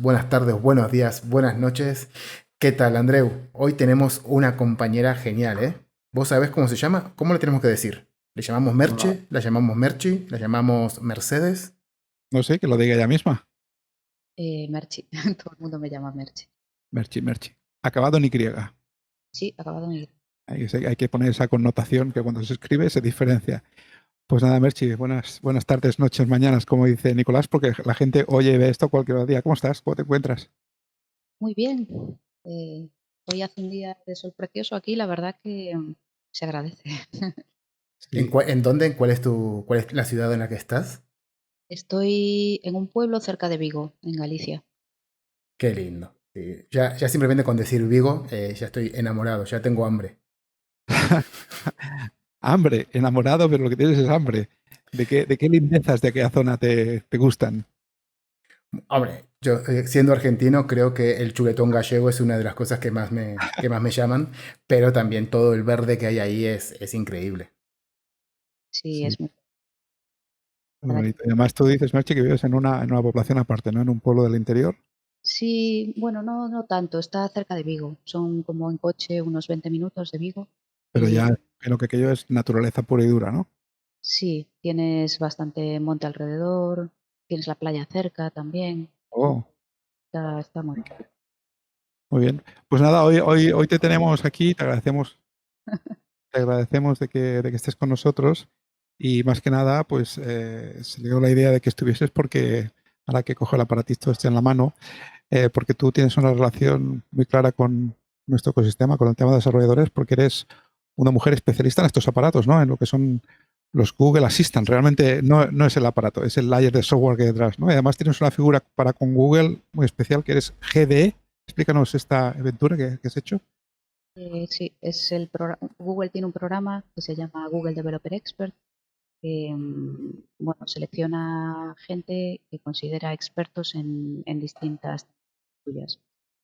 buenas tardes, buenos días, buenas noches. ¿Qué tal, Andreu? Hoy tenemos una compañera genial, ¿eh? ¿Vos sabés cómo se llama? ¿Cómo le tenemos que decir? ¿Le llamamos No, Merche? ¿La llamamos Merchi? ¿La llamamos Mercedes? no sé, que lo diga ella misma. Merchi, todo el mundo me llama Merchi. Merchi, Merchi. Acabado en Y. Sí, acabado en ir. Hay que poner esa connotación que cuando se escribe se diferencia. Pues nada, Merchi, buenas tardes, noches, mañanas, como dice Nicolás, porque la gente oye y ve esto cualquier día. ¿Cómo estás? ¿Cómo te encuentras? Muy bien. eh, Hoy hace un día de sol precioso aquí, la verdad que se agradece. Sí. ¿En dónde? ¿Cuál es la ciudad en la que estás? Estoy en un pueblo cerca de Vigo, en Galicia. Qué lindo. Sí, ya simplemente con decir Vigo, ya estoy enamorado, ya tengo hambre. Hambre, enamorado, pero lo que tienes es hambre. ¿De qué lindezas de aquella zona te gustan? Hombre, yo siendo argentino creo que el chuletón gallego es una de las cosas que más me llaman, pero también todo el verde que hay ahí es increíble. Sí, Sí, es muy muy verdad bonito. que- Y además tú dices, Merchi, que vives en una población aparte, ¿no? En un pueblo del interior. Sí, bueno, no tanto, está cerca de Vigo. Son como en coche unos 20 minutos de Vigo. Pero Y ya en lo que aquello es naturaleza pura y dura, ¿no? sí, tienes bastante monte alrededor, tienes la playa cerca también. Oh, Está muy bien. muy bien. Pues nada, hoy te tenemos aquí, te agradecemos de que estés con nosotros y más que nada, pues se le dio la idea de que estuvieses porque ahora que cojo el aparatito este en la mano, porque tú tienes una relación muy clara con nuestro ecosistema, con el tema de desarrolladores, porque eres una mujer especialista en estos aparatos, ¿no? En lo que son los Google Assistant. Realmente no es el aparato, es el layer de software que hay detrás, ¿no? Y además tienes una figura para con Google muy especial que eres GDE. Explícanos esta aventura que has hecho. Sí, Google tiene un programa que se llama Google Developer Expert, que bueno, selecciona gente que considera expertos en distintas tecnologías.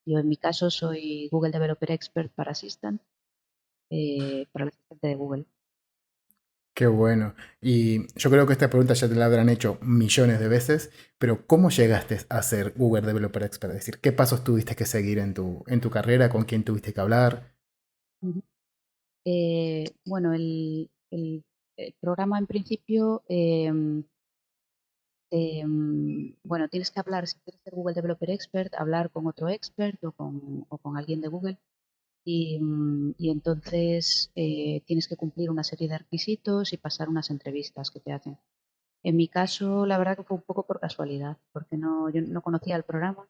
Yo en mi caso soy Google Developer Expert para Assistant, para el asistente de Google. Qué bueno. Y yo creo que esta pregunta ya te la habrán hecho millones de veces, pero ¿cómo llegaste a ser Google Developer Expert? Es decir, ¿qué pasos tuviste que seguir en tu carrera? ¿Con quién tuviste que hablar? Ujú. Bueno, el programa en principio, bueno, tienes que hablar, si quieres ser Google Developer Expert, hablar con otro expert o con alguien de Google y entonces tienes que cumplir una serie de requisitos y pasar unas entrevistas que te hacen. En mi caso, la verdad que fue un poco por casualidad, porque yo no conocía el programa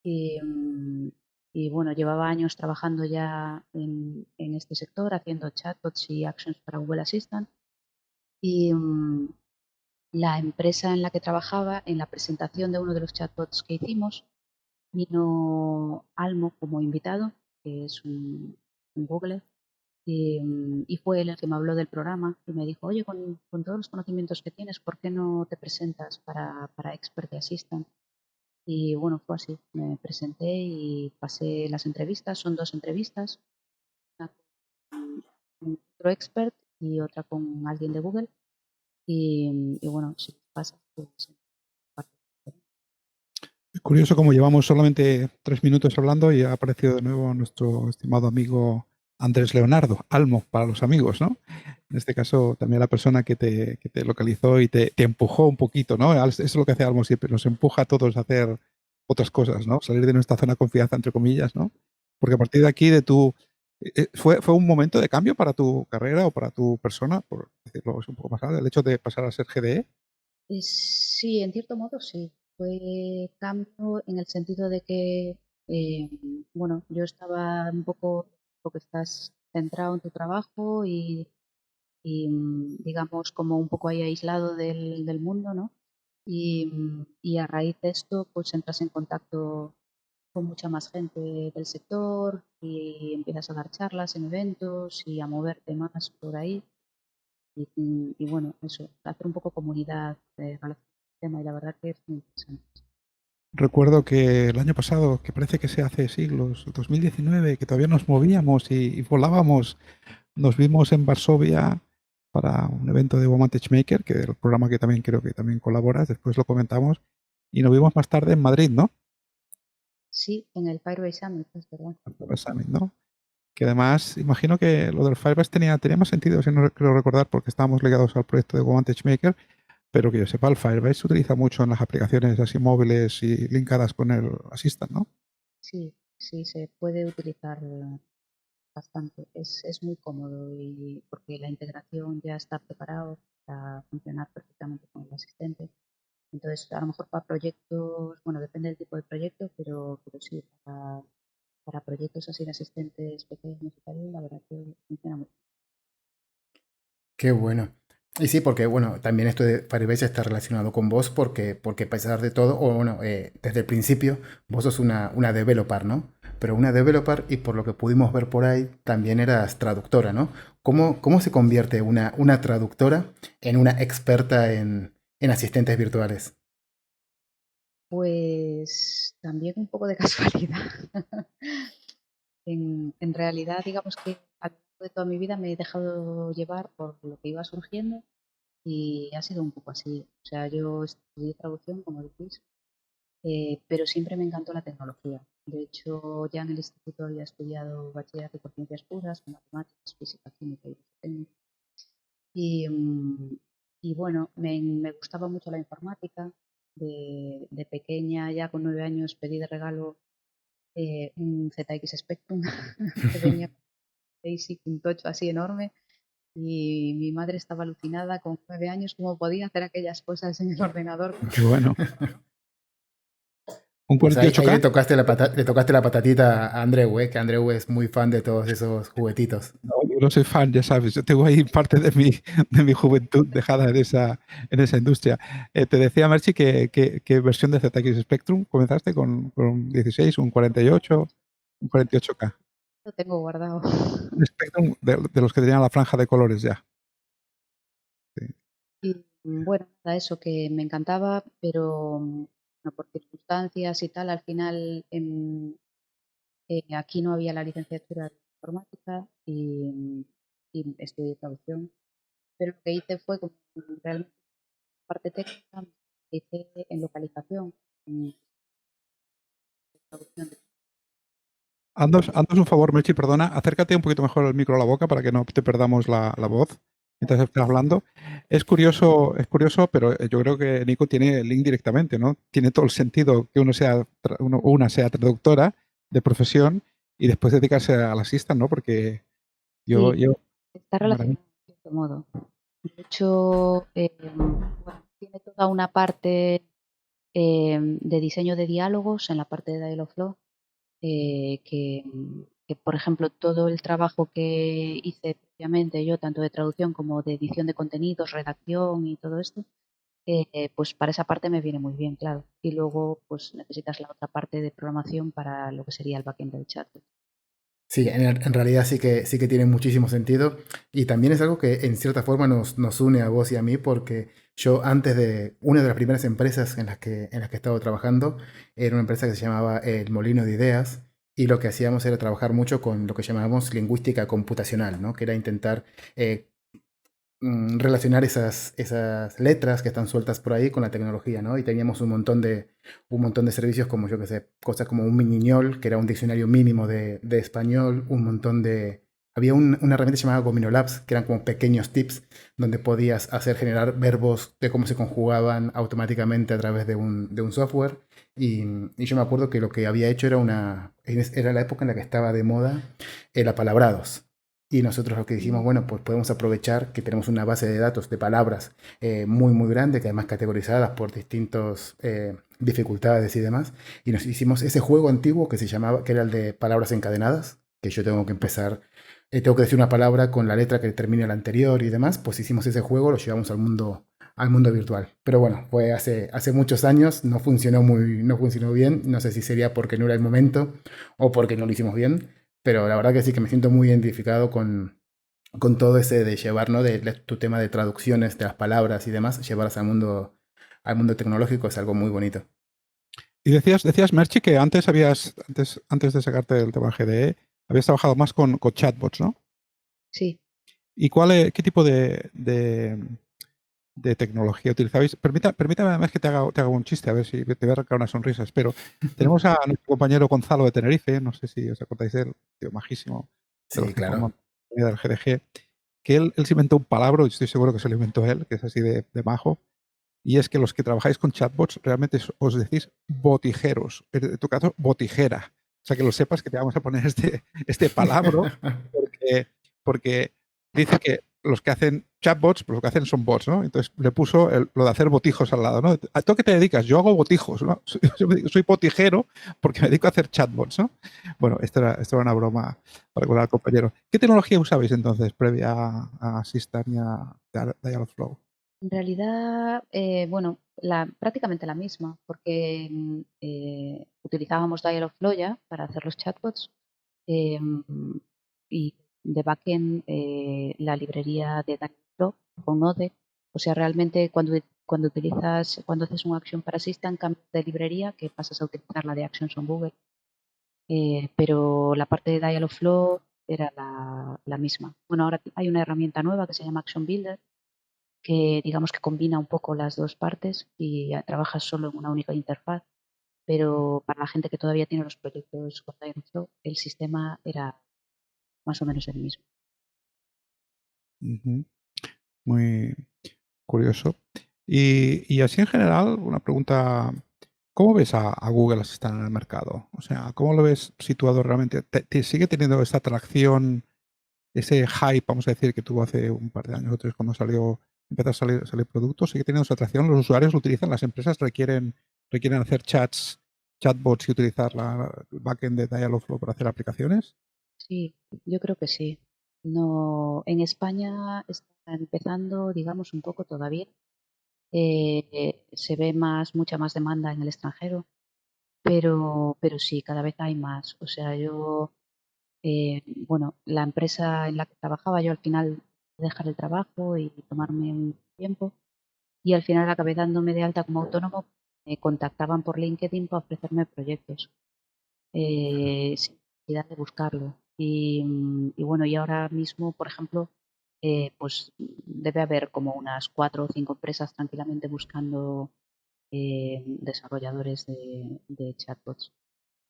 y, y bueno, llevaba años trabajando ya en este sector, haciendo chatbots y actions para Google Assistant. Y la empresa en la que trabajaba, en la presentación de uno de los chatbots que hicimos, vino Almo como invitado, que es un Google, y fue él el que me habló del programa y me dijo, oye, con todos los conocimientos que tienes, ¿por qué no te presentas para Expert Assistant? Y bueno, fue así, me presenté y pasé las entrevistas, son dos entrevistas, una con otro expert y otra con alguien de Google. Y bueno, si pasa, pues Es curioso cómo llevamos solamente 3 minutos hablando y ha aparecido de nuevo nuestro estimado amigo Andrés Leonardo, Almo para los amigos, ¿no? En este caso, también la persona que te localizó y te empujó un poquito, ¿no? Eso es lo que hace Almo siempre, nos empuja a todos a hacer otras cosas, ¿no? Salir de nuestra zona de confianza, entre comillas, ¿no? Porque a partir de aquí, ¿fue un momento de cambio para tu carrera o para tu persona, por decirlo un poco más claro, el hecho de pasar a ser GDE? sí, en cierto modo sí. Fue cambio en el sentido de que, eh, bueno, yo estaba un poco, porque estás centrado en tu trabajo digamos, como un poco ahí aislado del mundo, ¿no? Y a raíz de esto, pues entras en contacto con mucha más gente del sector y empiezas a dar charlas en eventos y a moverte más por ahí. Y bueno, eso, hacer un poco comunidad relacionada al tema y la verdad que es muy interesante. Recuerdo que el año pasado, que parece que se hace siglos, 2019, que todavía nos movíamos y volábamos, nos vimos en Varsovia para un evento de Woman Maker, que es el programa que también creo que también colaboras, después lo comentamos, y nos vimos más tarde en Madrid, ¿no? Sí, en el Firebase Summit, es verdad. Summit, ¿no? Que además, imagino que lo del Firebase tenía más sentido, si no creo recordar, porque estábamos ligados al proyecto de Advantage Maker, pero que yo sepa, el Firebase se utiliza mucho en las aplicaciones así móviles y linkadas con el Assistant, ¿no? Sí, sí, se puede utilizar bastante. Es muy cómodo y porque la integración ya está preparado para funcionar perfectamente con el asistente. Entonces, a lo mejor para proyectos, bueno, depende del tipo de proyecto, pero sí, para proyectos así de asistentes pequeños y tal, la verdad que funciona muy bien. Qué bueno. Y sí, porque bueno, también esto de Firebase está relacionado con vos porque a pesar de todo, o bueno, desde el principio, vos sos una developer, ¿no? Pero una developer y por lo que pudimos ver por ahí, también eras traductora, ¿no? ¿Cómo se convierte una traductora en una experta en asistentes virtuales? Pues también un poco de casualidad. En realidad, digamos que a lo largo de toda mi vida me he dejado llevar por lo que iba surgiendo y ha sido un poco así. O sea, yo estudié traducción, como decís, pero siempre me encantó la tecnología. De hecho, ya en el instituto había estudiado bachillerato por ciencias puras, con matemáticas, física, química y técnica. Y, y bueno, me gustaba mucho la informática. De pequeña, ya con 9 años, pedí de regalo un ZX Spectrum que venía con Basic, un tocho así enorme. Y mi madre estaba alucinada con 9 años cómo podía hacer aquellas cosas en el ordenador. Qué bueno. ¿Un Pues ahí 48K? le tocaste la patatita a Andreu, que Andreu es muy fan de todos esos juguetitos. No, yo no soy fan, ya sabes. Yo tengo ahí parte de mi juventud dejada en esa industria. Te decía, Merchi, que versión de ZX Spectrum comenzaste con 16, un 48, un 48K. Lo tengo guardado. Un Spectrum de los que tenían la franja de colores ya. Sí. Y bueno, nada, eso que me encantaba, pero bueno, por circunstancias y tal, al final aquí no había la licenciatura de informática y estudié traducción. Pero lo que hice fue como realmente parte técnica, me hice en localización, en traducción. Haznos un favor, Merchi, perdona, acércate un poquito mejor el micro a la boca para que no te perdamos la voz mientras estás hablando. Es curioso, pero yo creo que Nico tiene el link directamente, ¿no? Tiene todo el sentido que una sea traductora de profesión y después dedicarse al assistant, ¿no? Porque Sí, yo, está maravilla. relacionado de cierto modo. De hecho, bueno, tiene toda una parte de diseño de diálogos en la parte de Dialogflow, que, por ejemplo, todo el trabajo que hice previamente yo, tanto de traducción como de edición de contenidos, redacción y todo esto, pues para esa parte me viene muy bien, claro. Y luego, pues necesitas la otra parte de programación para lo que sería el backend del chat. Sí, en realidad sí que tiene muchísimo sentido y también es algo que en cierta forma nos une a vos y a mí porque yo antes de una de las primeras empresas en las que he estado trabajando era una empresa que se llamaba El Molino de Ideas y lo que hacíamos era trabajar mucho con lo que llamábamos lingüística computacional, ¿no? Que era intentar relacionar esas letras que están sueltas por ahí con la tecnología, ¿no? Y teníamos un montón de servicios como, yo qué sé, cosas como un miniñol, que era un diccionario mínimo de español, un montón de... Había una herramienta llamada Gominolabs, que eran como pequeños tips donde podías hacer generar verbos de cómo se conjugaban automáticamente a través de un software. Y yo me acuerdo que lo que había hecho era la época en la que estaba de moda el apalabrados. Y nosotros lo que dijimos, bueno, pues podemos aprovechar que tenemos una base de datos de palabras muy, muy grande, que además categorizadas por distintas dificultades y demás. Y nos hicimos ese juego antiguo que era el de palabras encadenadas, que yo tengo que empezar, tengo que decir una palabra con la letra que termine la anterior y demás. Pues hicimos ese juego, lo llevamos al mundo virtual. Pero bueno, fue hace muchos años, no funcionó bien. No sé si sería porque no era el momento o porque no lo hicimos bien. Pero la verdad que sí que me siento muy identificado con todo ese de llevar, ¿no? De tu tema de traducciones de las palabras y demás, llevarlas al mundo tecnológico es algo muy bonito. Y decías, Merchi, que antes de sacarte del tema GDE, habías trabajado más con chatbots, ¿no? Sí, ¿Y qué tipo de tecnología utilizabais. Permítame además que te haga un chiste, a ver si te voy a arrancar unas sonrisas, pero tenemos a nuestro compañero Gonzalo de Tenerife, no sé si os acordáis de él, tío majísimo, de los Sí, que forman claro. parte del GDG, que él se inventó un palabra, y estoy seguro que se lo inventó él, que es así de majo, y es que los que trabajáis con chatbots realmente os decís botijeros, en tu caso, botijera. O sea, que lo sepas que te vamos a poner este palabra porque, porque dice que los que hacen chatbots, pues lo que hacen son bots, ¿no? Entonces le puso lo de hacer botijos al lado, ¿no? ¿A tú a qué te dedicas? Yo hago botijos, ¿no? Soy botijero porque me dedico a hacer chatbots, ¿no? Bueno, esto era una broma para recordar al compañero. ¿Qué tecnología usabais entonces previa a System y a Dialogflow? En realidad, bueno, prácticamente la misma, porque utilizábamos Dialogflow ya para hacer los chatbots em, y de backend la librería de Dialogflow con Node. O sea, realmente cuando haces una acción para System, cambias de librería que pasas a utilizar la de Actions on Google. Pero la parte de Dialogflow era la misma. Bueno, ahora hay una herramienta nueva que se llama Action Builder, que digamos que combina un poco las dos partes y trabajas solo en una única interfaz, pero para la gente que todavía tiene los proyectos con Dialogflow, el sistema era más o menos el mismo. Ujú. Muy curioso. Y así en general, una pregunta, ¿cómo ves a Google Assistant en el mercado? O sea, ¿cómo lo ves situado realmente? ¿Te sigue teniendo esta atracción, ese hype, vamos a decir, que tuvo hace un par de años o tres cuando empezó a salir productos? ¿Sigue teniendo su atracción? ¿Los usuarios lo utilizan? ¿Las empresas requieren hacer chatbots y utilizar el backend de Dialogflow para hacer aplicaciones? Sí, yo creo que sí. No, en España está empezando, digamos, un poco todavía. Se ve mucha más demanda en el extranjero, pero sí, cada vez hay más. O sea, bueno, la empresa en la que trabajaba, yo al final dejar el trabajo y tomarme un tiempo y al final acabé dándome de alta como autónomo. Me contactaban por LinkedIn para ofrecerme proyectos sin necesidad de buscarlo. Y bueno, y ahora mismo, por ejemplo, pues debe haber como unas 4 o 5 empresas tranquilamente buscando desarrolladores de chatbots.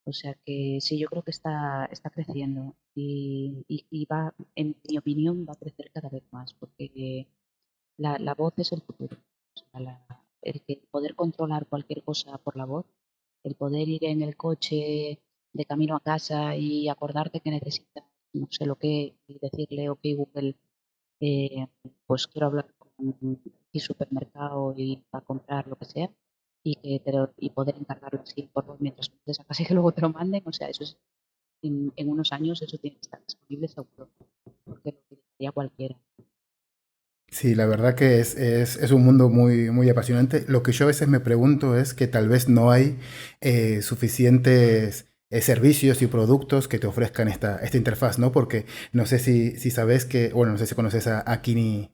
O sea que sí, yo creo que está creciendo y va, en mi opinión, va a crecer cada vez más porque la voz es el futuro. O sea, el que poder controlar cualquier cosa por la voz, el poder ir en el coche de camino a casa y acordarte que necesitas no sé lo que y decirle, ok Google, eh, pues quiero hablar con mi supermercado y para comprar lo que sea y poder encargarlo así por vos mientras estés a casa y que luego te lo manden. O sea, eso es en unos años eso tiene que estar disponible seguro, porque lo utilizaría cualquiera. Sí, la verdad que es un mundo muy, muy apasionante. Lo que yo a veces me pregunto es que tal vez no hay suficientes servicios y productos que te ofrezcan esta interfaz, ¿no? Porque no sé si sabes que, bueno, no sé si conoces a Kini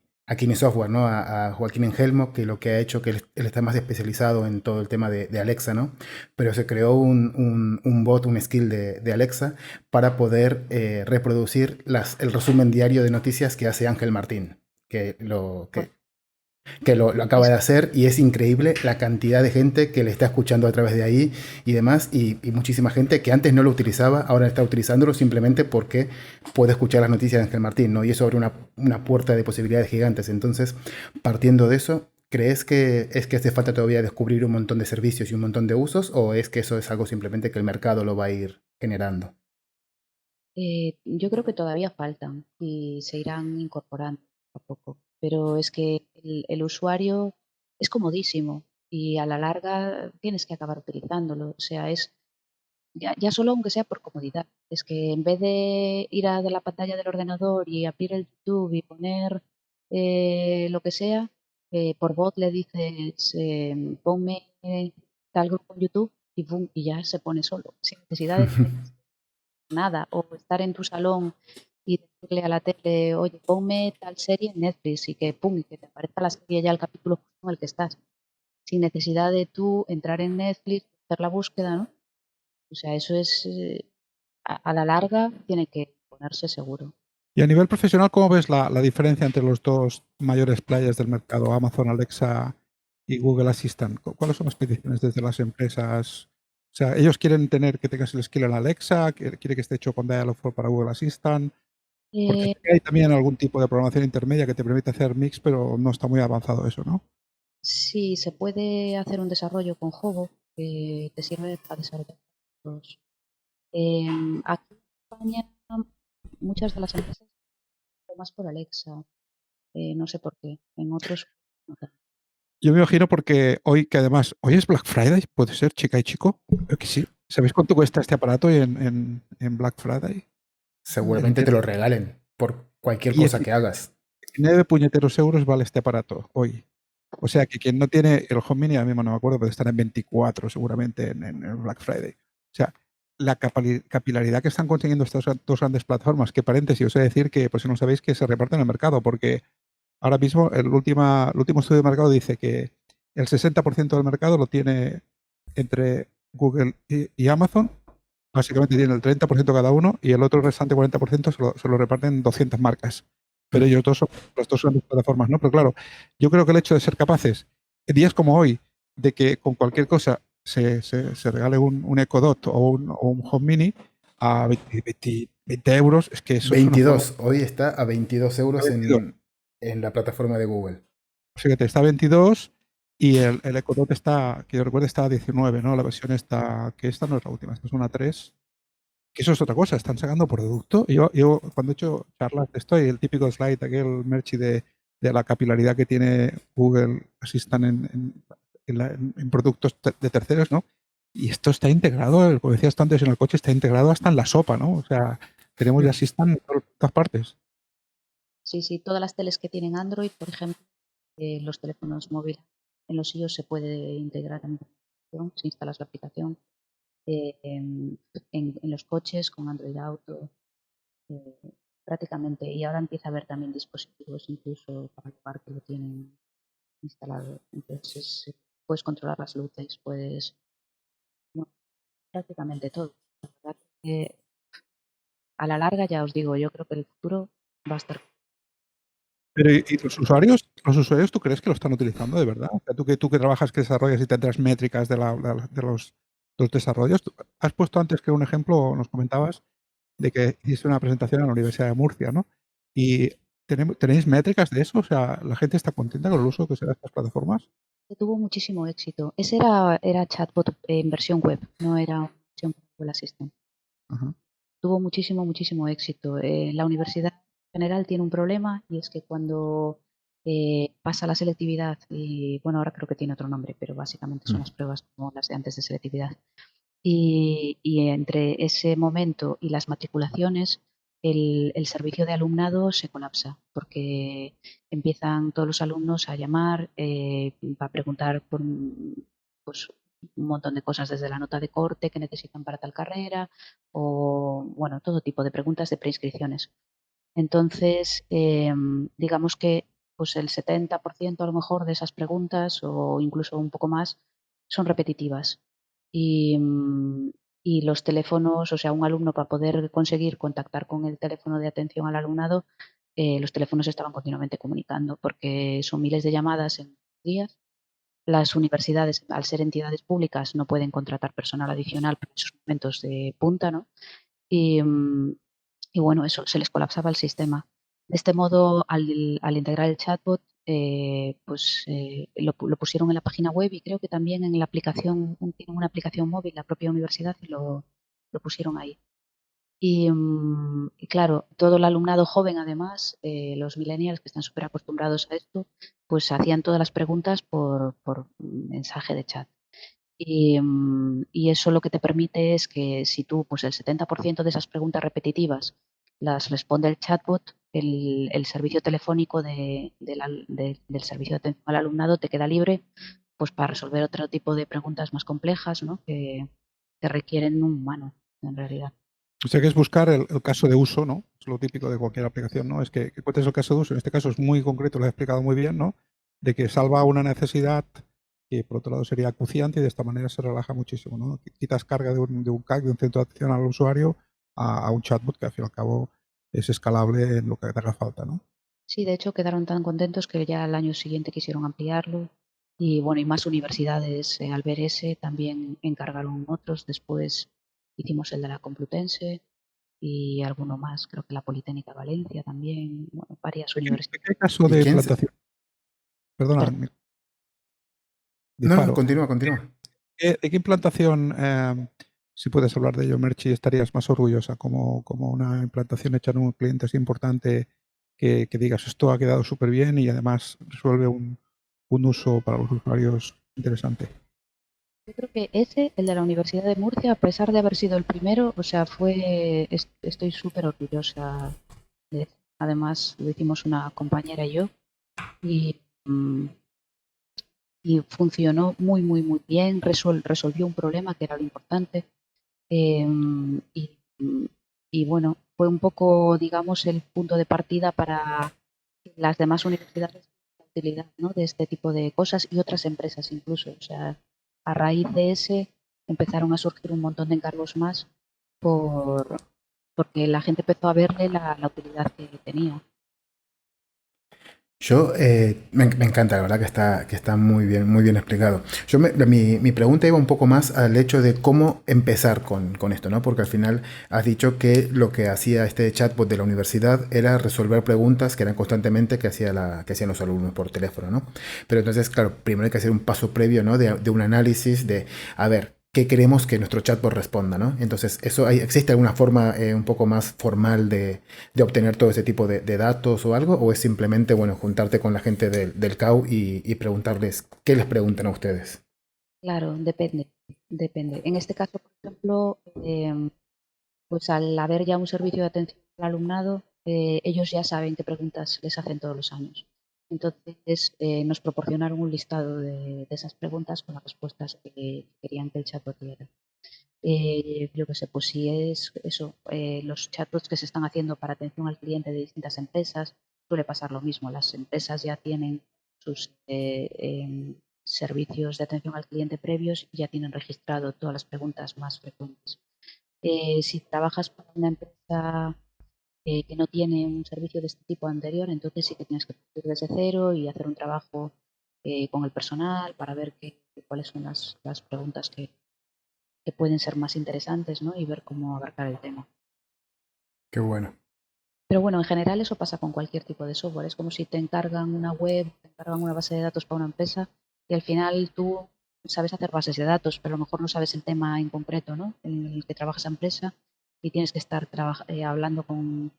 Software, ¿no? A Joaquín Engelmo, que lo que ha hecho, que él está más especializado en todo el tema de Alexa, ¿no? Pero se creó un bot, un skill de Alexa para poder reproducir el resumen diario de noticias que hace Ángel Martín que lo, Pues, que, que lo acaba es, de hacer y es increíble la cantidad de gente que le está escuchando a través de ahí y demás y muchísima gente que antes no lo utilizaba, ahora está utilizándolo simplemente porque puede escuchar las noticias de Ángel Martín, ¿no? Y eso abre una puerta de posibilidades gigantes. Entonces, partiendo de eso, ¿crees que es que hace falta todavía descubrir un montón de servicios y un montón de usos o es que eso es algo simplemente que el mercado lo va a ir generando? yo creo que todavía faltan y se irán incorporando poco a poco, pero es que el usuario es comodísimo y a la larga tienes que acabar utilizándolo. O sea, ya solo aunque sea por comodidad. Es que en vez de ir a de la pantalla del ordenador y abrir el YouTube y poner lo que sea, por voz le dices, ponme tal grupo en YouTube y, boom, y ya se pone solo, sin necesidad de tener nada, o estar en tu salón y decirle a la tele, oye, ponme tal serie en Netflix y que pum, y que te aparezca la serie ya el capítulo justo en el que estás, sin necesidad de tú entrar en Netflix, hacer la búsqueda, ¿no? O sea, eso es, a la larga tiene que ponerse seguro. Y a nivel profesional, ¿cómo ves la diferencia entre los dos mayores players del mercado, Amazon Alexa y Google Assistant? ¿Cuáles son las peticiones desde las empresas? O sea, ellos quieren tener que tengas el skill en Alexa, quiere que esté hecho con Dialogflow para Google Assistant, porque sé que hay también algún tipo de programación intermedia que te permite hacer mix, pero no está muy avanzado eso, ¿no? Sí, se puede hacer un desarrollo con Hobo que te sirve para desarrollar los. Aquí en España, muchas de las empresas son más por Alexa, no sé por qué. En otros, no tanto. Yo me imagino porque hoy, que además, hoy es Black Friday, puede ser, chica y chico. Creo que sí. ¿Sabéis cuánto cuesta este aparato en Black Friday? Seguramente te lo regalen por cualquier cosa que hagas. 19 puñeteros euros vale este aparato hoy. O sea que quien no tiene el Home Mini, ahora mismo no me acuerdo, puede estar en 24 seguramente en Black Friday. O sea, la capilaridad que están consiguiendo estas dos grandes plataformas, que paréntesis, os he de decir que, por si no sabéis, que se reparten en el mercado, porque ahora mismo el último estudio de mercado dice que el 60% del mercado lo tiene entre Google y Amazon. Básicamente tienen el 30% cada uno y el otro restante 40% se lo reparten 200 marcas. Pero ellos dos son las dos grandes plataformas, ¿no? Pero claro, yo creo que el hecho de ser capaces, en días como hoy, de que con cualquier cosa se regale un Echo Dot o un Home Mini a 20 euros, es que eso es una forma. 22, hoy está a 22 euros 22. en la plataforma de Google. Fíjate, está a 22 y el Echo Dot está, que yo recuerdo, está a 19, ¿no? La versión está, que esta no es la última, esta es una 3. Que eso es otra cosa, están sacando producto. Yo cuando he hecho charlas de esto, y el típico slide, aquel Merchi de la capilaridad que tiene Google Assistant en productos de terceros, ¿no? Y esto está integrado, como decías tú antes, en el coche está integrado hasta en la sopa, ¿no? O sea, tenemos ya Assistant en todas partes. Sí, todas las teles que tienen Android, por ejemplo, los teléfonos móviles, en los iOS se puede integrar también la aplicación, si instalas la aplicación. En los coches con Android Auto, prácticamente. Y ahora empieza a haber también dispositivos incluso para el hogar que lo tienen instalado. Entonces puedes controlar las luces, puedes, no, prácticamente todo. La verdad que a la larga, ya os digo, yo creo que el futuro va a estar. Pero ¿y los usuarios tú crees que lo están utilizando de verdad? O sea, tú que trabajas, que desarrollas y tendrás métricas de los desarrollos. Has puesto antes que un ejemplo, nos comentabas, de que hiciste una presentación en la Universidad de Murcia, ¿no? Y ¿tenéis métricas de eso? O sea, ¿la gente está contenta con el uso que se da de estas plataformas? Tuvo muchísimo éxito. Ese era chatbot en versión web, no era una versión Google Assistant. Ajá. Tuvo muchísimo éxito. La universidad en general tiene un problema y es que cuando pasa la selectividad, y bueno, ahora creo que tiene otro nombre, pero básicamente son las pruebas como las de antes de selectividad. Y entre ese momento y las matriculaciones, el servicio de alumnado se colapsa porque empiezan todos los alumnos a llamar, a preguntar por pues, un montón de cosas, desde la nota de corte que necesitan para tal carrera o, bueno, todo tipo de preguntas de preinscripciones. Entonces, digamos que pues el 70% a lo mejor de esas preguntas o incluso un poco más son repetitivas. Y, y los teléfonos, o sea, un alumno para poder conseguir contactar con el teléfono de atención al alumnado, los teléfonos estaban continuamente comunicando porque son miles de llamadas en días. Las universidades, al ser entidades públicas, no pueden contratar personal adicional para esos momentos de punta, ¿no? Y, y bueno, eso se les colapsaba el sistema. De este modo, al integrar el chatbot, lo pusieron en la página web y creo que también en la aplicación, tienen una aplicación móvil, la propia universidad, y lo pusieron ahí. Y claro, todo el alumnado joven, además, los millennials que están súper acostumbrados a esto, pues hacían todas las preguntas por mensaje de chat. Y eso lo que te permite es que si tú, pues el 70% de esas preguntas repetitivas las responde el chatbot, el servicio telefónico del servicio de atención al alumnado te queda libre pues para resolver otro tipo de preguntas más complejas, ¿no? que requieren un humano, en realidad. O sea, que es buscar el caso de uso, ¿no? Es lo típico de cualquier aplicación, ¿no? Es que cuentes el caso de uso. En este caso es muy concreto, lo has explicado muy bien, ¿no? De que salva una necesidad que por otro lado sería acuciante y de esta manera se relaja muchísimo, ¿no? Quitas carga de un CAC, de un centro de atención al usuario, a un chatbot que al fin y al cabo es escalable en lo que te haga falta, ¿no? Sí, de hecho quedaron tan contentos que ya al año siguiente quisieron ampliarlo y bueno, y más universidades al ver ese también encargaron otros. Después hicimos el de la Complutense y alguno más, creo que la Politécnica de Valencia también, bueno, varias ¿De universidades. qué caso ¿Y de quién? implantación? Perdona, No, no, disparo. continúa, continúa. ¿De qué implantación, si puedes hablar de ello, Merchi, estarías más orgullosa? Como una implantación hecha en un cliente así importante que digas, esto ha quedado súper bien y además resuelve un uso para los usuarios interesante. Yo creo que ese, el de la Universidad de Murcia, a pesar de haber sido el primero, o sea, estoy súper orgullosa de él. Además, lo hicimos una compañera y yo y, mm, y funcionó muy, muy, muy bien, resolvió un problema que era lo importante. Y, y bueno, fue un poco, digamos, el punto de partida para que las demás universidades la utilidad, ¿no?, de este tipo de cosas y otras empresas incluso. O sea, a raíz de ese empezaron a surgir un montón de encargos más por, porque la gente empezó a verle la utilidad que tenía. Yo, me encanta, la verdad que está muy bien explicado. Mi pregunta iba un poco más al hecho de cómo empezar con esto, ¿no? Porque al final has dicho que lo que hacía este chatbot de la universidad era resolver preguntas que eran constantemente que hacían los alumnos por teléfono, ¿no? Pero entonces, claro, primero hay que hacer un paso previo, ¿no? De un análisis de, a ver, qué queremos que nuestro chatbot responda, ¿no? Entonces, ¿existe alguna forma un poco más formal de obtener todo ese tipo de datos o algo? ¿O es simplemente, bueno, juntarte con la gente del CAU y preguntarles qué les preguntan a ustedes? Claro, depende. En este caso, por ejemplo, pues al haber ya un servicio de atención al alumnado, ellos ya saben qué preguntas les hacen todos los años. Entonces, nos proporcionaron un listado de esas preguntas con las respuestas que querían que el chatbot diera. Yo qué sé, pues si es eso, los chatbots que se están haciendo para atención al cliente de distintas empresas, suele pasar lo mismo. Las empresas ya tienen sus servicios de atención al cliente previos y ya tienen registrado todas las preguntas más frecuentes. Si trabajas para una empresa que no tiene un servicio de este tipo anterior, entonces sí que tienes que partir desde cero y hacer un trabajo con el personal para ver cuáles son las preguntas que pueden ser más interesantes, ¿no?, y ver cómo abarcar el tema. Qué bueno. Pero bueno, en general eso pasa con cualquier tipo de software. Es como si te encargan una web, te encargan una base de datos para una empresa y al final tú sabes hacer bases de datos, pero a lo mejor no sabes el tema en concreto, ¿no?, en el que trabaja esa empresa y tienes que estar hablando con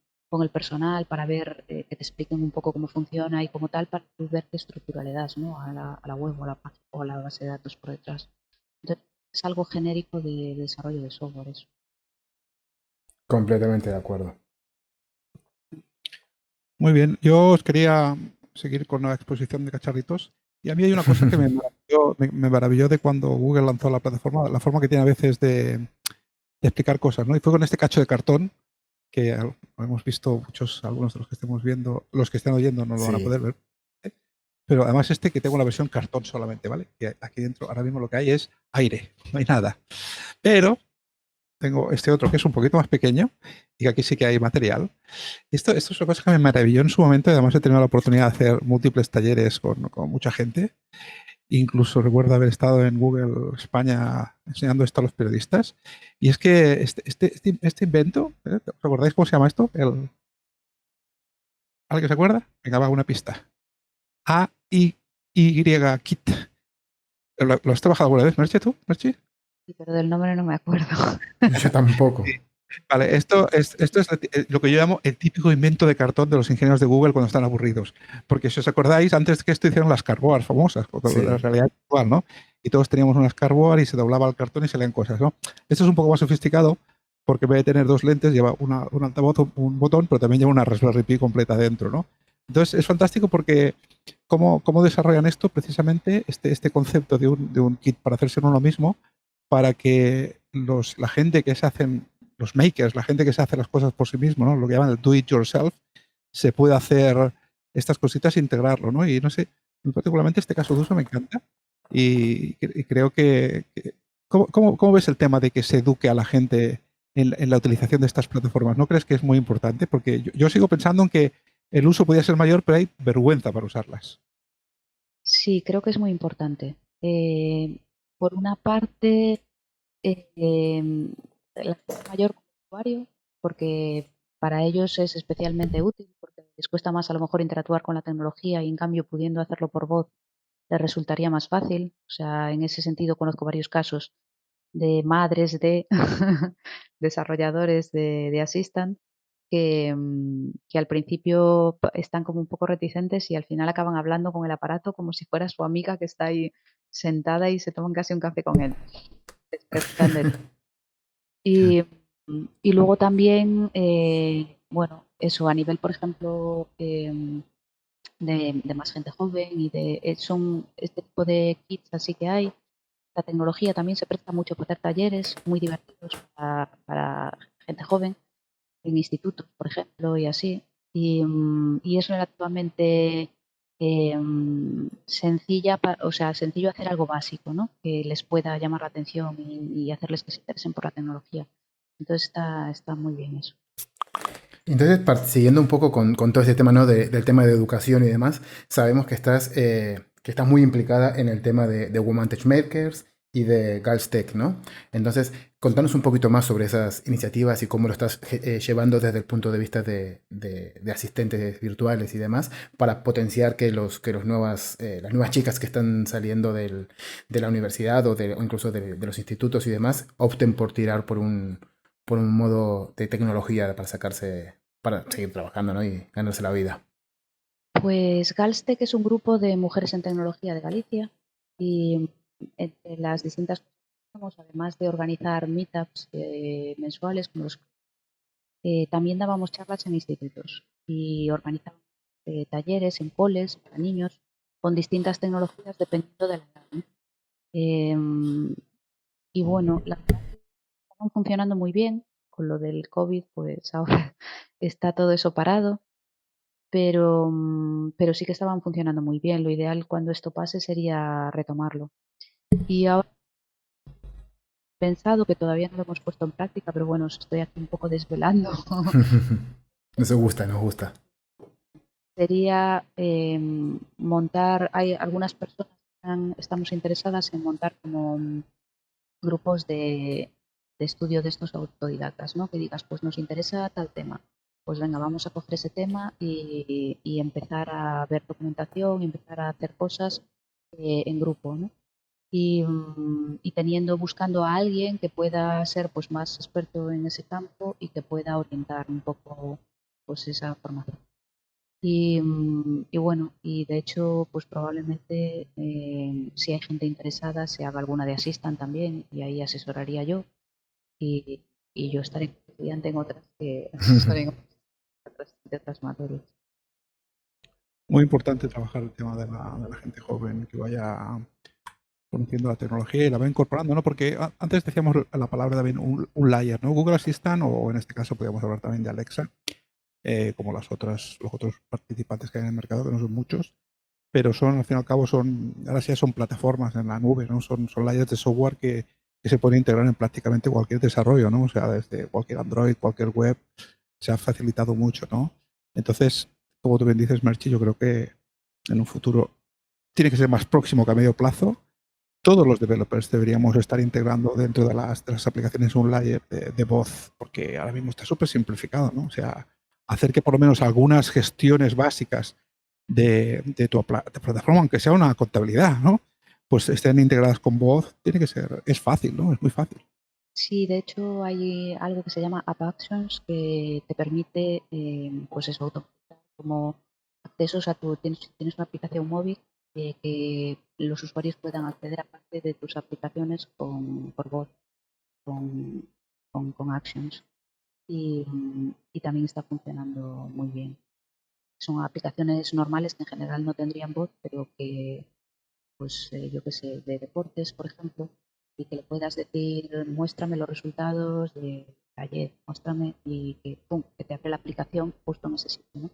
el personal para ver que te expliquen un poco cómo funciona y cómo tal, para tú ver qué estructura le das, ¿no?, a la web o a la base de datos por detrás. Entonces, es algo genérico de desarrollo de software eso. Completamente de acuerdo. Muy bien, yo os quería seguir con la exposición de cacharritos. Y a mí hay una cosa que me maravilló de cuando Google lanzó la plataforma, la forma que tiene a veces de explicar cosas, ¿no? Y fue con este cacho de cartón que hemos visto algunos de los que estemos viendo, los que estén oyendo no lo van a Sí. poder ver. ¿Eh? Pero además que tengo la versión cartón solamente, ¿vale? Que aquí dentro ahora mismo lo que hay es aire, no hay nada. Pero tengo este otro que es un poquito más pequeño y que aquí sí que hay material. Esto es una cosa que me maravilló en su momento y además he tenido la oportunidad de hacer múltiples talleres con mucha gente. Incluso recuerdo haber estado en Google España enseñando esto a los periodistas. Y es que este invento, ¿os acordáis cómo se llama esto? ¿Alguien se acuerda? Venga, va, una pista. AI-Kit. ¿Lo has trabajado alguna vez, Merche, tú? Merche? Sí, pero del nombre no me acuerdo. Yo tampoco. Vale, esto es lo que yo llamo el típico invento de cartón de los ingenieros de Google cuando están aburridos. Porque si os acordáis, antes de que esto hicieron las cardboards famosas, porque la Sí. realidad actual, ¿no? Y todos teníamos unas cardboard y se doblaba el cartón y se leían cosas, ¿no? Esto es un poco más sofisticado porque en vez de tener dos lentes lleva un altavoz, un botón, pero también lleva una Raspberry Pi completa dentro, ¿no? Entonces es fantástico porque cómo desarrollan esto precisamente, este concepto de un kit para hacerse uno mismo, para que la gente que se hacen los makers, la gente que se hace las cosas por sí mismo, ¿no? Lo que llaman el do it yourself, se puede hacer estas cositas e integrarlo, ¿no? Y no sé, particularmente este caso de uso me encanta y creo que ¿cómo ves el tema de que se eduque a la gente en la utilización de estas plataformas. ¿No crees que es muy importante? Porque yo sigo pensando en que el uso podría ser mayor, pero hay vergüenza para usarlas. Sí, creo que es muy importante. Por una parte, la gente mayor como usuario, porque para ellos es especialmente útil, porque les cuesta más a lo mejor interactuar con la tecnología y en cambio pudiendo hacerlo por voz les resultaría más fácil. O sea, en ese sentido conozco varios casos de madres de desarrolladores de Assistant que al principio están como un poco reticentes y al final acaban hablando con el aparato como si fuera su amiga que está ahí sentada y se toman casi un café con él. Les preguntan de todo. Y, y luego también, bueno, eso a nivel, por ejemplo, de más gente joven y son este tipo de kits así que hay. La tecnología también se presta mucho para hacer talleres muy divertidos para gente joven en institutos, por ejemplo, y así. Y es relativamente sencilla, o sea, sencillo hacer algo básico, ¿no? Que les pueda llamar la atención y hacerles que se interesen por la tecnología. Entonces está muy bien eso. Entonces, siguiendo un poco con todo este tema, ¿no? Del tema de educación y demás, sabemos que estás muy implicada en el tema de Women Tech Makers y de Girls Tech, ¿no? Entonces, contanos un poquito más sobre esas iniciativas y cómo lo estás llevando desde el punto de vista de asistentes virtuales y demás, para potenciar las nuevas chicas que están saliendo de la universidad o incluso de los institutos y demás, opten por tirar por un modo de tecnología para seguir trabajando, ¿no? Y ganarse la vida. Pues Galstec es un grupo de mujeres en tecnología de Galicia y entre las distintas cosas que hacemos, además de organizar meetups mensuales, también dábamos charlas en institutos y organizábamos talleres en coles para niños con distintas tecnologías dependiendo de la edad, ¿no? Y bueno, la verdad es que estaban funcionando muy bien. Con lo del COVID, pues ahora está todo eso parado, pero sí que estaban funcionando muy bien. Lo ideal cuando esto pase sería retomarlo. Y ahora he pensado que todavía no lo hemos puesto en práctica, pero bueno, os estoy aquí un poco desvelando. Nos gusta, nos gusta. Sería montar, hay algunas personas que estamos interesadas en montar como grupos de estudio de estos autodidactas, ¿no? Que digas, pues nos interesa tal tema. Pues venga, vamos a coger ese tema y empezar a ver documentación, y empezar a hacer cosas en grupo, ¿no? Buscando a alguien que pueda ser pues más experto en ese campo y que pueda orientar un poco pues esa formación. Y bueno, y de hecho, pues probablemente si hay gente interesada se haga alguna de Assistant también y ahí asesoraría yo y, y yo estaré como estudiante en otras que asesoraré en de otras materias. Muy importante trabajar el tema de la gente joven que vaya conociendo la tecnología y la va incorporando, ¿no? Porque antes decíamos la palabra también un layer, ¿no? Google Assistant o en este caso podríamos hablar también de Alexa, como los otros participantes que hay en el mercado, que no son muchos, pero son, al fin y al cabo, ahora sí son plataformas en la nube, ¿no? Son layers de software que se pueden integrar en prácticamente cualquier desarrollo, ¿no? O sea, desde cualquier Android, cualquier web, se ha facilitado mucho, ¿no? Entonces, como tú bien dices, Merchi, yo creo que en un futuro tiene que ser más próximo que a medio plazo. Todos los developers deberíamos estar integrando dentro de las aplicaciones un layer de voz, porque ahora mismo está súper simplificado, ¿no? O sea, hacer que por lo menos algunas gestiones básicas de tu plataforma, aunque sea una contabilidad, ¿no? Pues estén integradas con voz, es fácil, ¿no? Es muy fácil. Sí, de hecho hay algo que se llama App Actions que te permite, pues eso, automatizar como accesos tienes una aplicación móvil que los usuarios puedan acceder a parte de tus aplicaciones por voz, con, con Actions. Y también está funcionando muy bien. Son aplicaciones normales que en general no tendrían voz, pero que pues yo qué sé, de deportes, por ejemplo, y que le puedas decir, muéstrame los resultados de ayer, muéstrame, y que, pum, que te abre la aplicación justo en ese sitio, ¿no?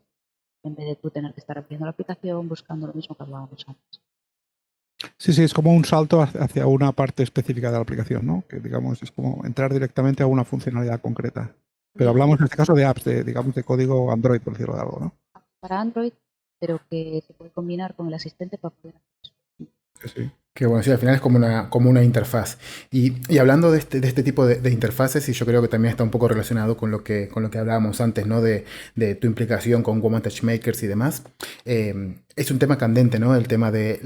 En vez de tú tener que estar abriendo la aplicación buscando lo mismo que hablábamos antes. Sí, sí, es como un salto hacia una parte específica de la aplicación, ¿no? Que digamos es como entrar directamente a una funcionalidad concreta. Pero Y hablamos en este caso de apps, digamos, de código Android, por decirlo de algo, ¿no? para Android, pero que se puede combinar con el asistente para poder hacer eso. Sí, sí. Que bueno, sí, al final es como una interfaz. Y hablando de este tipo de interfaces, y yo creo que también está un poco relacionado con lo que hablábamos antes, ¿no? De tu implicación con Woman Touchmakers y demás. Es un tema candente, ¿no? El tema de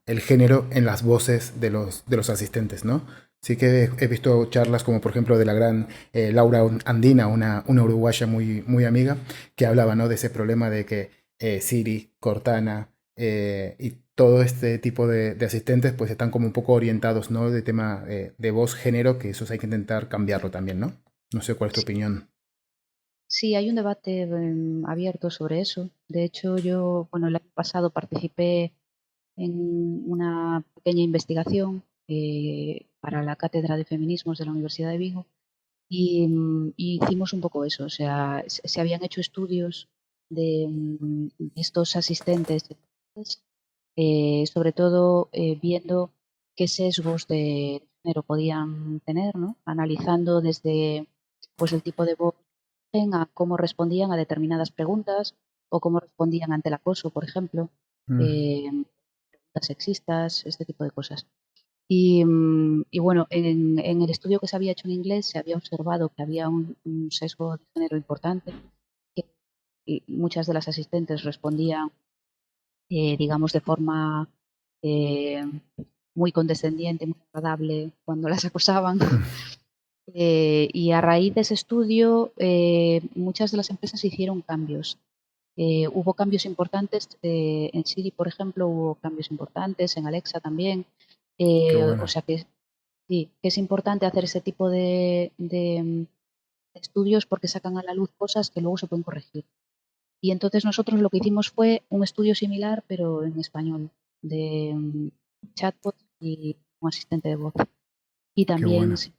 el género en las voces de los asistentes, ¿no? Sí que he visto charlas como por ejemplo de la gran Laura Andina, una uruguaya muy amiga, que hablaba, ¿no? De ese problema de que Siri, Cortana y todo este tipo de asistentes pues están como un poco orientados, ¿no? De tema de voz, género, que eso hay que intentar cambiarlo también, ¿no? No sé cuál es tu Sí, opinión. sí, hay un debate abierto sobre eso. De hecho, yo, bueno, el año pasado participé en una pequeña investigación para la Cátedra de Feminismos de la Universidad de Vigo y hicimos un poco eso. O sea, se habían hecho estudios de estos asistentes, sobre todo viendo qué sesgos de género podían tener, ¿no? Analizando desde pues el tipo de voz a cómo respondían a determinadas preguntas o cómo respondían ante el acoso, por ejemplo, Mm, eh, preguntas sexistas, este tipo de cosas. Y bueno, en el estudio que se había hecho en inglés se había observado que había un sesgo de género importante, que muchas de las asistentes respondían, digamos, de forma eh, muy condescendiente, muy agradable cuando las acosaban. mm, Y a raíz de ese estudio, muchas de las empresas hicieron cambios. Hubo cambios importantes en Siri, por ejemplo, hubo cambios importantes, en Alexa también. qué O bueno. sea que sí, que es importante hacer ese tipo de estudios porque sacan a la luz cosas que luego se pueden corregir. Y entonces nosotros lo que hicimos fue un estudio similar, pero en español, de chatbot y un asistente de voz. Y Qué también bueno. se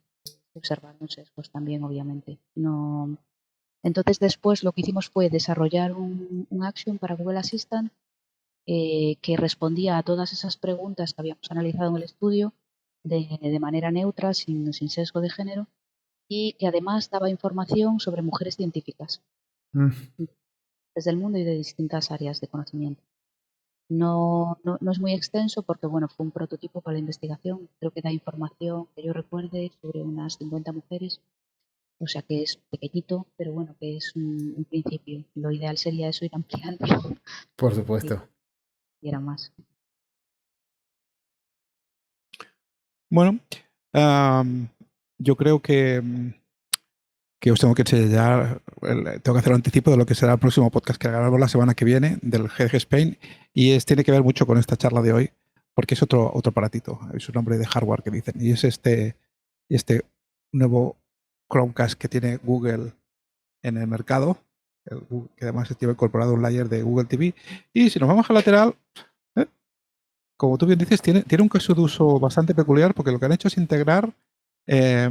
observaron sesgos también, obviamente. No. Entonces después lo que hicimos fue desarrollar un action para Google Assistant que respondía a todas esas preguntas que habíamos analizado en el estudio de manera neutra, sin sesgo de género, y que además daba información sobre mujeres científicas Mm, desde el mundo y de distintas áreas de conocimiento. No es muy extenso porque bueno, fue un prototipo para la investigación. Creo que da información que yo recuerde sobre unas 50 mujeres. O sea que es pequeñito, pero bueno, que es un principio. Lo ideal sería eso, ir ampliando por y supuesto. era más. Bueno, am, yo creo que os tengo que enseñar, tengo que hacer un anticipo de lo que será el próximo podcast que grabamos la semana que viene del GDG Spain y tiene que ver mucho con esta charla de hoy porque es otro aparatito, es un nombre de hardware que dicen y es este nuevo Chromecast que tiene Google en el mercado, que además lleva incorporado un layer de Google TV y si nos vamos al lateral, ¿eh? Como tú bien dices, tiene un caso de uso bastante peculiar porque lo que han hecho es integrar eh,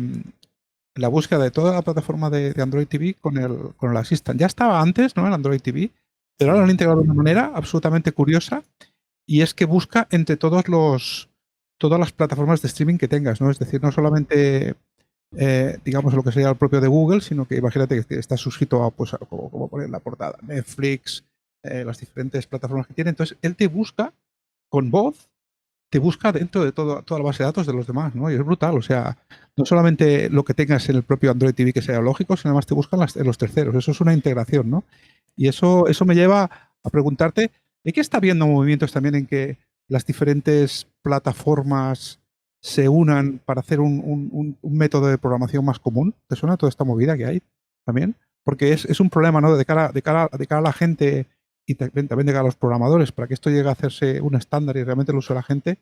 la búsqueda de toda la plataforma de Android TV con el Assistant. Ya estaba antes, ¿no? El Android TV, pero ahora lo han Sí. integrado de una manera absolutamente curiosa y es que busca entre todas las plataformas de streaming que tengas, ¿no? Es decir, no solamente digamos lo que sería el propio de Google, sino que imagínate que está suscrito a, pues, como poner en la portada, Netflix, las diferentes plataformas que tiene. Entonces, él te busca con voz, te busca dentro de toda la base de datos de los demás, ¿no? Y es brutal, o sea, no solamente lo que tengas en el propio Android TV que sea lógico, sino además te buscan en los terceros. Eso es una integración, ¿no? Y eso me lleva a preguntarte, ¿de qué está habiendo movimientos también en que las diferentes plataformas se unan para hacer un método de programación más común? ¿Te suena toda esta movida que hay también? Porque es un problema, ¿no? De cara a la gente y también de cara a los programadores, para que esto llegue a hacerse un estándar y realmente lo use la gente,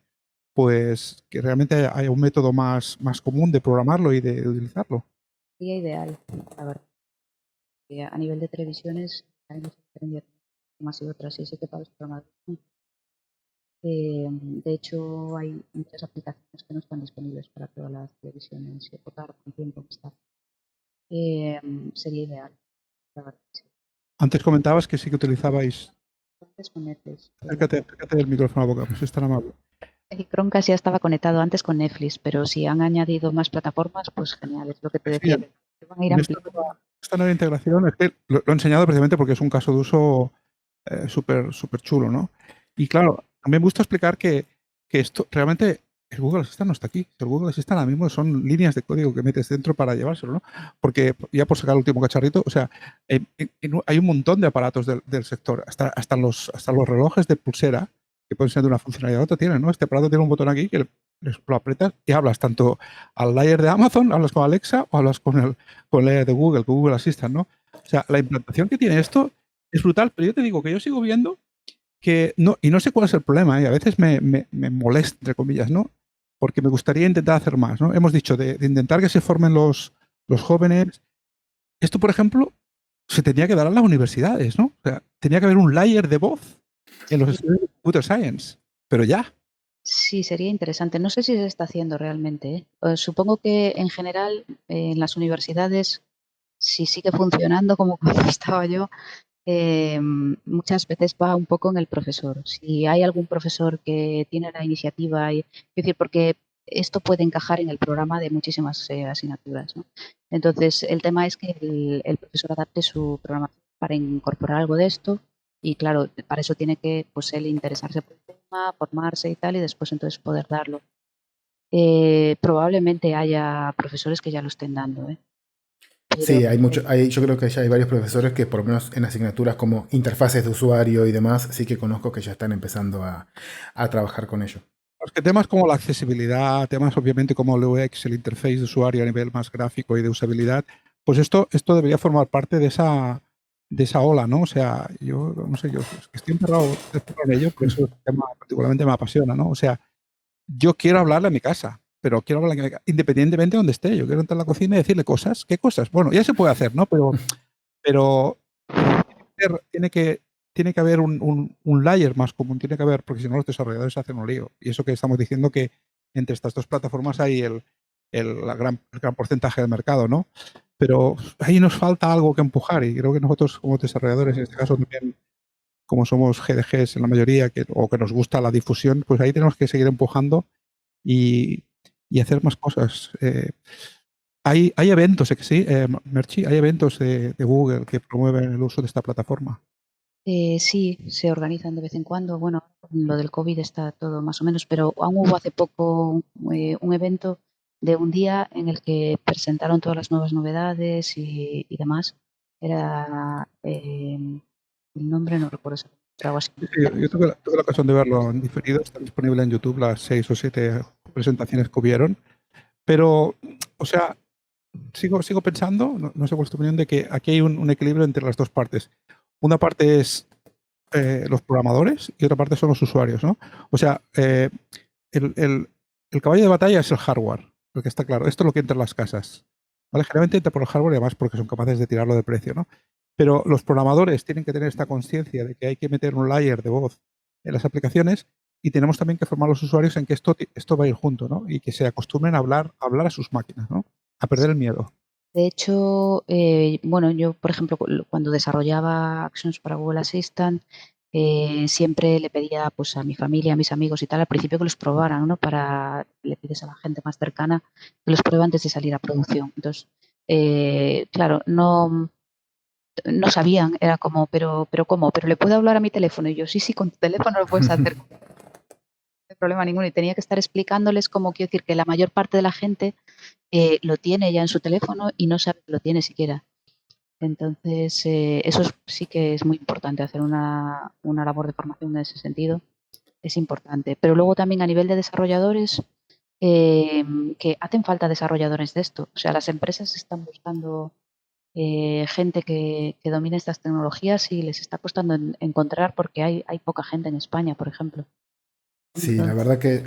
pues que realmente haya un método más común de programarlo y de utilizarlo. Sería ideal, la verdad. Que a nivel de televisiones hay muchas diferencias más y otras, y sí que para los programadores. De hecho, hay muchas aplicaciones que no están disponibles para todas las televisiones y votar con tiempo que está. Eh, Sería ideal, la verdad. Sí. Antes comentabas que sí que utilizabais. Entonces, con Netflix, Acércate del micrófono a la boca, pues es tan amable. El Chromecast ya estaba conectado antes con Netflix, pero si han añadido más plataformas, pues genial, es lo que te Sí, decía, que van a ir en ampliando. esta nueva integración es que lo he enseñado precisamente porque es un caso de uso súper chulo, ¿no? Y claro, también me gusta explicar que esto realmente el Google Assistant no está aquí. El Google Assistant ahora mismo son líneas de código que metes dentro para llevárselo, ¿no? Porque ya por sacar el último cacharrito, o sea, hay un montón de aparatos del sector, hasta los relojes de pulsera, que pueden ser de una funcionalidad a otra, tienen, ¿no? Este aparato tiene un botón aquí que lo aprietas y hablas tanto al layer de Amazon, hablas con Alexa o hablas con el layer de Google, con Google Assistant, ¿no? O sea, la implantación que tiene esto es brutal, pero yo te digo que yo sigo viendo que no, y no sé cuál es el problema, a veces me molesta, entre comillas, ¿no? Porque me gustaría intentar hacer más, ¿no? Hemos dicho de intentar que se formen los jóvenes. Esto, por ejemplo, se tenía que dar a las universidades, ¿no? O sea, tenía que haber un layer de voz en los Sí, estudios de Computer Science, pero ya. sí, sería interesante. No sé si se está haciendo realmente, ¿eh? Supongo que en general en las universidades, si sigue funcionando como cuando estaba yo, muchas veces va un poco en el profesor. Si hay algún profesor que tiene la iniciativa, es decir, porque esto puede encajar en el programa de muchísimas asignaturas, ¿no? Entonces, el tema es que el profesor adapte su programación para incorporar algo de esto y, claro, para eso tiene que pues, él interesarse por el tema, formarse y tal, y después entonces poder darlo. Probablemente haya profesores que ya lo estén dando, ¿eh? Pero Sí, hay mucho, yo creo que ya hay varios profesores que por lo menos en asignaturas como interfaces de usuario y demás, sí que conozco que ya están empezando a trabajar con ello. Es que temas como la accesibilidad, temas obviamente como el UX, el interface de usuario a nivel más gráfico y de usabilidad, pues esto debería formar parte de esa ola, ¿no? O sea, yo no sé, yo es que estoy enterrado en ello, por eso el tema particularmente me apasiona, ¿no? O sea, yo quiero hablarle a mi casa, pero quiero hablarle a mi casa, independientemente de donde esté. Yo quiero entrar a la cocina y decirle cosas. ¿Qué cosas? Bueno, ya se puede hacer, ¿no? Pero tiene que, tiene que haber un layer más común, tiene que haber, porque si no los desarrolladores hacen un lío. Y eso que estamos diciendo que entre estas dos plataformas hay el gran porcentaje del mercado, ¿no? Pero ahí nos falta algo que empujar y creo que nosotros como desarrolladores, en este caso también, como somos GDGs en la mayoría, o que nos gusta la difusión, pues ahí tenemos que seguir empujando y, y hacer más cosas. Hay eventos, ¿eh que sí, Merchi? Hay eventos de Google que promueven el uso de esta plataforma. Sí, se organizan de vez en cuando. Bueno, con lo del COVID está todo más o menos, pero aún hubo hace poco un evento de un día en el que presentaron todas las nuevas novedades y demás. Era el nombre, no recuerdo exactamente, pero algo así. Sí, sí, yo tuve la ocasión de verlo en diferido, está disponible en YouTube las 6 o 7 presentaciones que hubieron, pero, o sea, sigo pensando, no sé cuál es tu opinión, de que aquí hay un equilibrio entre las dos partes. Una parte es los programadores y otra parte son los usuarios, ¿no? O sea, el, el- el caballo de batalla es el hardware, porque está claro, esto es lo que entra en las casas, ¿vale? Generalmente entra por el hardware y además porque son capaces de tirarlo de precio, ¿no? Pero los programadores tienen que tener esta conciencia de que hay que meter un layer de voz en las aplicaciones y tenemos también que formar a los usuarios en que esto va a ir junto, ¿no? Y que se acostumbren a hablar a sus máquinas, ¿no? A perder el miedo. De hecho, bueno, yo, por ejemplo, cuando desarrollaba Actions para Google Assistant, siempre le pedía pues, a mi familia, a mis amigos y tal, al principio que los probaran, ¿no? Le pides a la gente más cercana que los pruebe antes de salir a producción. Entonces, claro, no sabían, era como, pero ¿cómo? ¿Pero le puedo hablar a mi teléfono? Y yo, sí, sí, con tu teléfono lo puedes hacer, no hay problema ninguno. Y tenía que estar explicándoles cómo, quiero decir, que la mayor parte de la gente lo tiene ya en su teléfono y no sabe que lo tiene siquiera. Entonces, sí que es muy importante hacer una labor de formación en ese sentido. Es importante. Pero luego también a nivel de desarrolladores, que hacen falta desarrolladores de esto. O sea, las empresas están buscando gente que domine estas tecnologías y les está costando encontrar porque hay poca gente en España, por ejemplo. Sí, Entonces,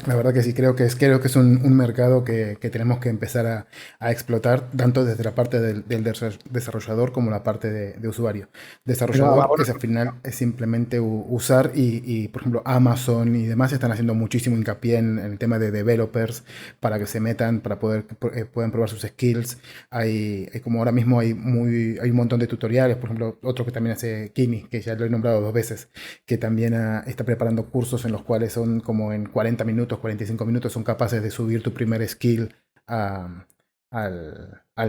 la verdad que sí, creo que es un mercado que tenemos que empezar a explotar, tanto desde la parte del desarrollador como la parte de usuario. Pero a la Desarrollador hora, es al final es simplemente usar por ejemplo, Amazon y demás están haciendo muchísimo hincapié en el tema de developers para que se metan, para puedan probar sus skills. Hay como ahora mismo hay un montón de tutoriales, por ejemplo, otro que también hace Kimi, que ya lo he nombrado dos veces, que también está preparando cursos en los cuales son como como en 40 minutos, 45 minutos son capaces de subir tu primer skill al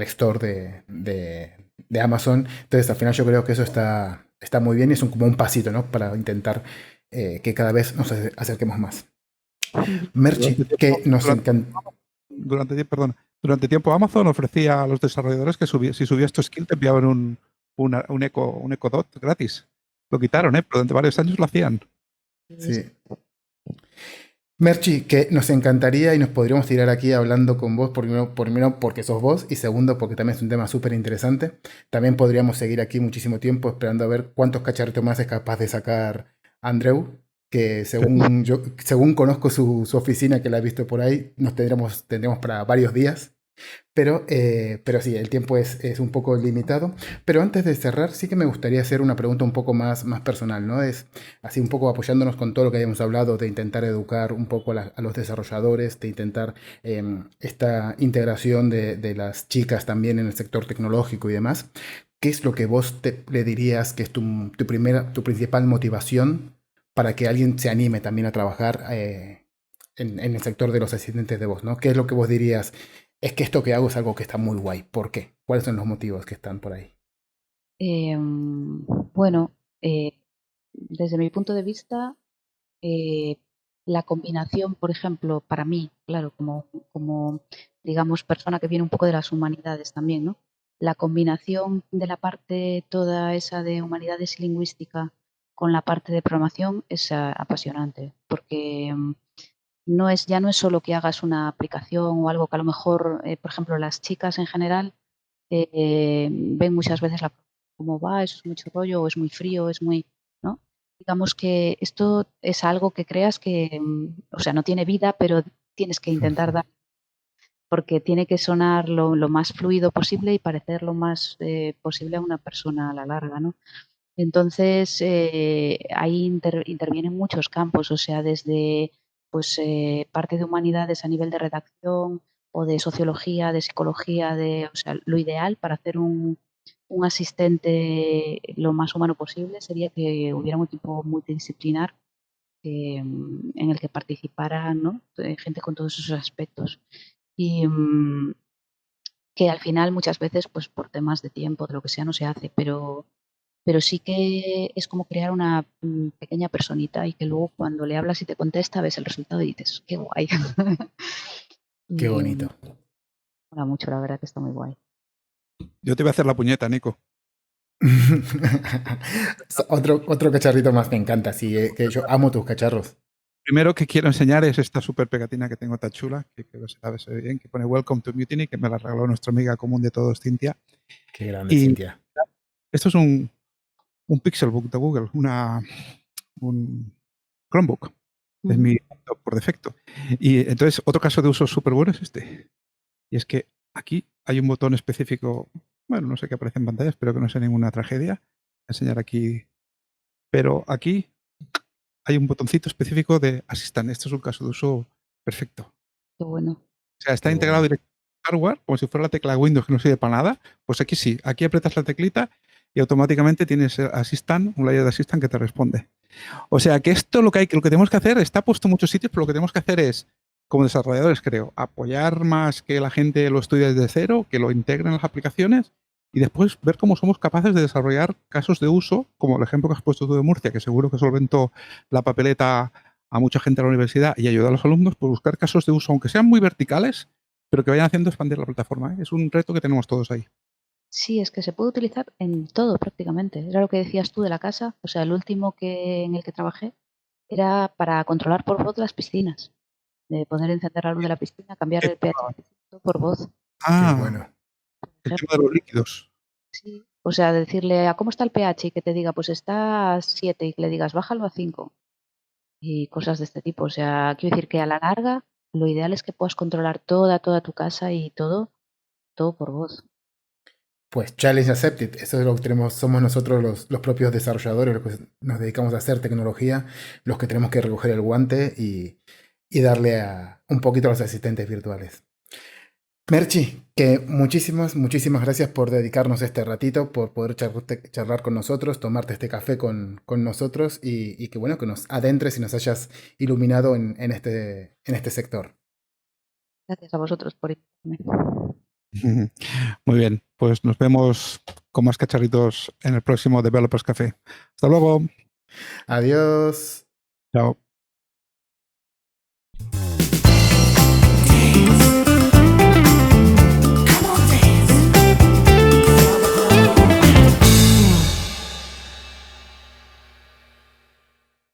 store de Amazon. Entonces, al final yo creo que eso está muy bien y es como un pasito, ¿no? Para intentar que cada vez nos acerquemos más. Merchi, que nos encanta. Durante tiempo Amazon ofrecía a los desarrolladores que si subías tu skill te enviaban un Echo Dot gratis. Lo quitaron, pero durante varios años lo hacían. Sí. Merchi, que nos encantaría y nos podríamos tirar aquí hablando con vos, primero porque sos vos y segundo porque también es un tema súper interesante. También podríamos seguir aquí muchísimo tiempo esperando a ver cuántos cacharritos más es capaz de sacar Andreu, que según conozco su oficina, que la he visto por ahí, nos tendremos para varios días. Pero sí, el tiempo es un poco limitado. Pero antes de cerrar, sí que me gustaría hacer una pregunta un poco más personal, ¿no? Es así un poco apoyándonos con todo lo que hayamos hablado, de intentar educar un poco a los desarrolladores, de intentar esta integración de las chicas también en el sector tecnológico y demás. ¿Qué es lo que vos le dirías que es tu principal motivación para que alguien se anime también a trabajar en el sector de los asistentes de voz, ¿no? ¿Qué es lo que vos dirías? Es que esto que hago es algo que está muy guay. ¿Por qué? ¿Cuáles son los motivos que están por ahí? Bueno, desde mi punto de vista, la combinación, por ejemplo, para mí, claro, como digamos persona que viene un poco de las humanidades también, ¿no? La combinación de la parte toda esa de humanidades y lingüística con la parte de programación es apasionante, porque ya no es solo que hagas una aplicación o algo que a lo mejor, por ejemplo, las chicas en general ven muchas veces cómo va, eso es mucho rollo, o es muy frío, es muy, ¿no? Digamos que esto es algo que creas que, o sea, no tiene vida, pero tienes que intentar dar, porque tiene que sonar lo más fluido posible y parecer lo más posible a una persona a la larga, ¿no? Entonces, ahí intervienen muchos campos, o sea, desde pues parte de humanidades a nivel de redacción o de sociología, de psicología, o sea, lo ideal para hacer un asistente lo más humano posible sería que hubiera un equipo multidisciplinar en el que participara, ¿no? Gente con todos esos aspectos. Y que al final muchas veces, pues por temas de tiempo, de lo que sea, no se hace, pero sí que es como crear una pequeña personita y que luego cuando le hablas y te contesta ves el resultado y dices, qué guay. Qué Y bonito. mola mucho, la verdad que está muy guay. Yo te voy a hacer la puñeta, Nico. Otro cacharrito más, me encanta. Sí, que yo amo tus cacharros. Primero que quiero enseñar es esta súper pegatina que tengo tan chula, que creo que sabes bien, que pone Welcome to Mutiny, que me la regaló nuestra amiga común de todos, Cintia. Qué grande, Y Cintia. esto es un Pixelbook de Google, un Chromebook. Es mi laptop por defecto. Y entonces, otro caso de uso súper bueno es este. Y es que aquí hay un botón específico, bueno, no sé qué aparece en pantalla, espero que no sea ninguna tragedia. Voy a enseñar aquí. Pero aquí hay un botoncito específico de Assistant. Este es un caso de uso perfecto. Qué bueno. O sea, está Qué integrado bueno. directamente en hardware, como si fuera la tecla Windows que no sirve para nada. Pues aquí sí, aquí aprietas la teclita y automáticamente tienes Assistant, un layer de Assistant que te responde. O sea que esto lo que tenemos que hacer, está puesto en muchos sitios, pero lo que tenemos que hacer es, como desarrolladores, creo, apoyar más que la gente lo estudie desde cero, que lo integren en las aplicaciones y después ver cómo somos capaces de desarrollar casos de uso, como el ejemplo que has puesto tú de Murcia, que seguro que solventó la papeleta a mucha gente a la universidad y ayudar a los alumnos por buscar casos de uso, aunque sean muy verticales, pero que vayan haciendo expandir la plataforma. Es un reto que tenemos todos ahí. Sí, es que se puede utilizar en todo prácticamente. Era lo que decías tú de la casa. O sea, el último en el que trabajé era para controlar por voz las piscinas. De poder encender la luz de la piscina, cambiar el pH por voz, Qué Ah, bueno. por el tema de ejemplo. los líquidos. Sí. O sea, decirle, ¿a cómo está el pH? Y que te diga, pues está a 7 y que le digas, bájalo a 5 y cosas de este tipo. O sea, quiero decir que a la larga lo ideal es que puedas controlar toda tu casa y todo por voz. Pues challenge accepted. Eso es lo que tenemos, somos nosotros los propios desarrolladores, los que nos dedicamos a hacer tecnología, los que tenemos que recoger el guante y darle un poquito a los asistentes virtuales. Merchi, que muchísimas gracias por dedicarnos este ratito, por poder charlar con nosotros, tomarte este café con nosotros y que bueno, que nos adentres y nos hayas iluminado en este sector. Gracias a vosotros por invitarme. Muy bien, pues nos vemos con más cacharritos en el próximo Developers Café. Hasta luego. Adiós. Chao.